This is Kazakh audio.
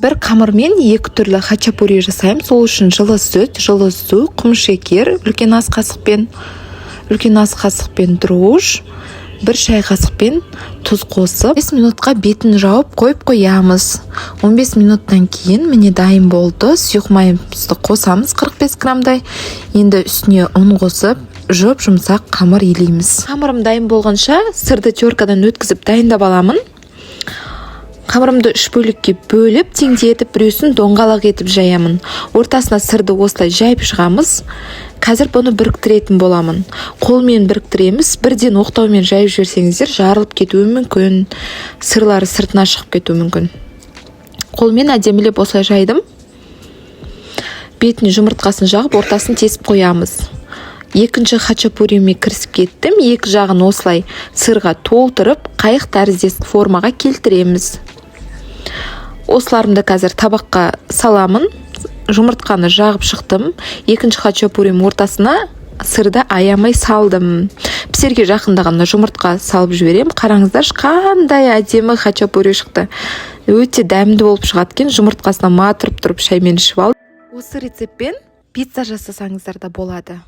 бір қамырмен екі түрлі хачапури жасаймын. Сол үшін жылы сүт, жылы су, құмшекер, үлкен ас қасықпен дрожж, бір шай қасықпен тұз қосып 5 минутқа бетін жауып қойып қоямыз. 15 минуттан кейін міне дайын болды. Сұйық майымызды қосамыз 45 грамдай. Енді үстіне ұн қосып, жұмсақ қамыр илейміз. Қамырым дайын болғанша сырды теркадан өткізіп дайындап аламын. Қамырымды 3 бөлікке бөліп, теңдетіп, біреусін доңғалақ етіп жаямын. Ортасына сырды осылай жайып шығамыз. Қазір бұны біріктіретін боламын. Қолмен біріктіреміз. Бірден оқтаумен жайып жіберсеңіздер, жарылып кетуі мүмкін. Сырлары сыртына шығып кетуі мүмкін. Қолмен әдемілеп осылай жайдым. Бетін жұмыртқасын жағып, ортасын тесіп қоямыз. Екінші хачапуриме кірісіп кеттім. Екі жағын осылай сырға толтырып, қайық тәріздес формаға келтіреміз. Осыларымды қазір табаққа саламын. Жұмыртқаны жағып шықтым. Екінші хачапурим ортасына сырды аямай салдым. Пісерге жақындағанда жұмыртқа салып жіберем. Қараңыздар, қандай әдемі хачапури шықты. Өте дәмді болып шығады екен. Жұмыртқасына матырып тұрып шаймен ішіп алдым. Осы рецептпен пицца жасасаңыздар да болады.